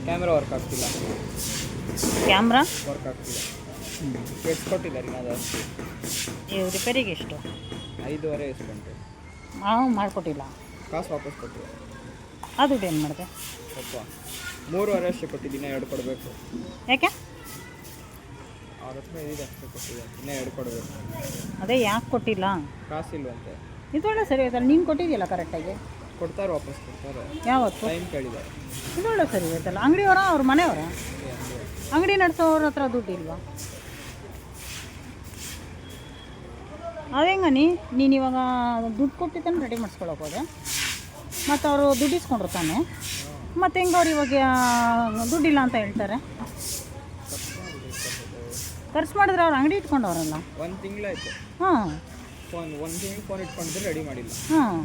Camera work ಆಗ್ತಿಲ್ಲ. Camera work ಆಗ್ತಿಲ್ಲ. ಎಷ್ಟು ಕೊಟ್ಟಿದ್ದಾರೆ ಇನ್ನೂ ಜಾಸ್ತಿ? ರಿಪೇರಿಗೆ ಎಷ್ಟು? 5,500 ಇಸ್ಕೊಂಡೆ. ನಾವು ಮಾಡಿಕೊಟ್ಟಿಲ್ಲ. ಕಾಸು ವಾಪಸ್ ಕೊಟ್ಟಿದ್ದೆ. ಅದು ಏನು ಮಾಡಿದೆ? ಸ್ವಲ್ಪ 3,500 ಅಷ್ಟೇ ಕೊಟ್ಟಿದ್ದೀನಿ, 2 ಕೊಡಬೇಕು. ಯಾಕೆ? ಅವ್ರ ಹತ್ರ ಇದೆ ಅಷ್ಟೇ ಕೊಟ್ಟಿದೆ, ಇನ್ನೂ 2 ಕೊಡಬೇಕು. ಅದೇ ಯಾಕೆ ಕೊಟ್ಟಿಲ್ಲ? ಕಾಸಿಲ್ವಂತೆ. ಇದೊಳ್ಳೆ ಸರಿ ಹೋಯ್ತಲ್ಲ, ನೀನು ಕೊಟ್ಟಿದ್ಯಲ್ಲ ಕರೆಕ್ಟಾಗಿ. ಕೊಡ್ತಾರೆ, ವಾಪಸ್ ಕೊಡ್ತಾರೆ. ಯಾವತ್ತು? ಟೈಮ್ ಕೇಳಿದ್ದಾರೆ. ಇದೊಳ್ಳೆ ಸರಿ ಹೋಯ್ತಲ್ಲ. ಅಂಗಡಿಯವರ ಅವ್ರ ಮನೆಯವರ? ಅಂಗಡಿ ನಡೆಸೋವ್ರ ಹತ್ರ ದುಡ್ಡು ಇಲ್ವಾ? ಅದೇಂಗ ನೀನು ಇವಾಗ ದುಡ್ಡು ಕೊಟ್ಟಿದ್ದಾನೆ ರೆಡಿ ಮಾಡಿಸ್ಕೊಳಕ್ಕೆ ಹೋದೆ, ಮತ್ತು ಅವರು ದುಡ್ಡು ಇಸ್ಕೊಂಡಿರ್ತಾನೆ, ಮತ್ತು ಹೆಂಗೆ ಅವ್ರು ಇವಾಗ ದುಡ್ಡಿಲ್ಲ ಅಂತ ಹೇಳ್ತಾರೆ? ಖರ್ಚು ಮಾಡಿದ್ರೆ ಅವ್ರು ಅಂಗಡಿ ಇಟ್ಕೊಂಡವ್ರಲ್ಲ. 1 ತಿಂಗಳಾಯ್ತು. ಹಾಂ, ಒಂದು ತಿಂಗಳು ಫೋನ್ ಇಟ್ಕೊಂಡಿದ್ರೆ ರೆಡಿ ಮಾಡಿಲ್ಲ. ಹಾಂ,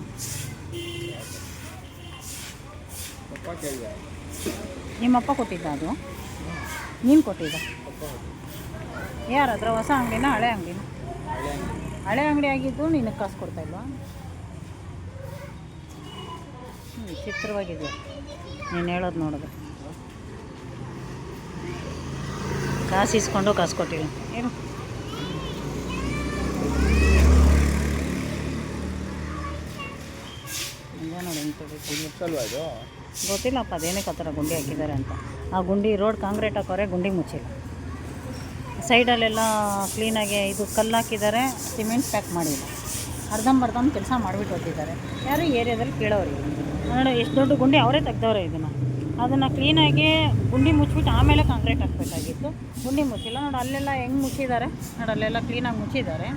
ಪಪ್ಪ ಕೇಳಿದೆ. ನಿಮ್ಮಪ್ಪ ಕೊಟ್ಟಿದ್ದ? ಅದು ನೀನು ಕೊಟ್ಟಿದ್ದ? ಯಾರ ಹತ್ರ? ಹೊಸ ಅಂಗಡಿನ ಹಳೆ ಅಂಗಡಿನ? ಹಳೆ ಅಂಗಡಿ ಆಗಿದ್ದು ನಿನಗೆ ಕಾಸು ಕೊಡ್ತಾಯಿಲ್ವಾ? ಚಿತ್ರವಾಗಿದೆ ನೀನು ಹೇಳೋದು ನೋಡಿದ್ರೆ. ಕಾಸು ಇಸ್ಕೊಂಡು ಕಾಸು ಕೊಟ್ಟಿಲ್ಲ ಏನು? ನೋಡಿ ಮುಚ್ಚಲ್ವಾ ಇದು? ಗೊತ್ತಿಲ್ಲಪ್ಪ ಅದೇನಕ್ಕೆ ಆ ಥರ ಗುಂಡಿ ಹಾಕಿದ್ದಾರೆ ಅಂತ. ಆ ಗುಂಡಿ ರೋಡ್ ಕಾಂಕ್ರೀಟ್ ಹಾಕೋರೆ, ಗುಂಡಿ ಮುಚ್ಚಿಲ್ಲ. ಸೈಡಲ್ಲೆಲ್ಲ ಕ್ಲೀನಾಗಿ ಇದು ಕಲ್ಲು ಹಾಕಿದ್ದಾರೆ, ಸಿಮೆಂಟ್ ಪ್ಯಾಕ್ ಮಾಡಿಲ್ಲ. ಅರ್ಧಂಬರ್ಧಂ ಕೆಲಸ ಮಾಡಿಬಿಟ್ಟು ಹೋಗಿದ್ದಾರೆ. ಯಾರು ಏರಿಯಾದಲ್ಲಿ ಕೇಳೋರಿಗೆ ನೋಡಿ, ಎಷ್ಟು ದೊಡ್ಡ ಗುಂಡಿ ಅವರೇ ತೆಗ್ದವ್ರೆ. ಅದನ್ನು ಕ್ಲೀನಾಗಿ ಗುಂಡಿ ಮುಚ್ಚಿಬಿಟ್ಟು ಆಮೇಲೆ ಕಾಂಕ್ರೀಟ್ ಹಾಕಬೇಕಾಗಿತ್ತು. ಗುಂಡಿ ಮುಚ್ಚಿಲ್ಲ ನೋಡಿ, ಅಲ್ಲೆಲ್ಲ ಹೆಂಗೆ ಮುಚ್ಚಿದ್ದಾರೆ ನೋಡಿ, ಅಲ್ಲೆಲ್ಲ ಕ್ಲೀನಾಗಿ ಮುಚ್ಚಿದ್ದಾರೆ.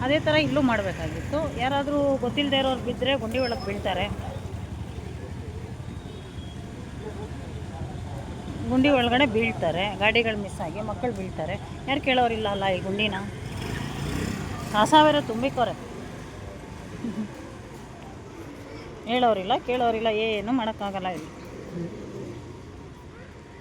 ಅದೇ ಥರ ಇಲ್ಲೂ ಮಾಡಬೇಕಾಗಿತ್ತು. ಯಾರಾದರೂ ಗೊತ್ತಿಲ್ಲದೆ ಇರೋರು ಬಿದ್ದರೆ ಗುಂಡಿ ಒಳಗೆ ಬೀಳ್ತಾರೆ. ಗುಂಡಿ ಒಳಗಡೆ ಬೀಳ್ತಾರೆ, ಗಾಡಿಗಳು ಮಿಸ್ ಆಗಿ ಮಕ್ಕಳು ಬೀಳ್ತಾರೆ. ಯಾರು ಕೇಳೋರಿಲ್ಲ ಅಲ್ಲ ಈ ಗುಂಡಿನ. ಕಾಸಾವೇರ ತುಂಬಿಕೋರೆ, ಹೇಳೋರಿಲ್ಲ ಕೇಳೋರಿಲ್ಲ, ಏನು ಮಾಡೋಕ್ಕಾಗಲ್ಲ ಇಲ್ಲಿ.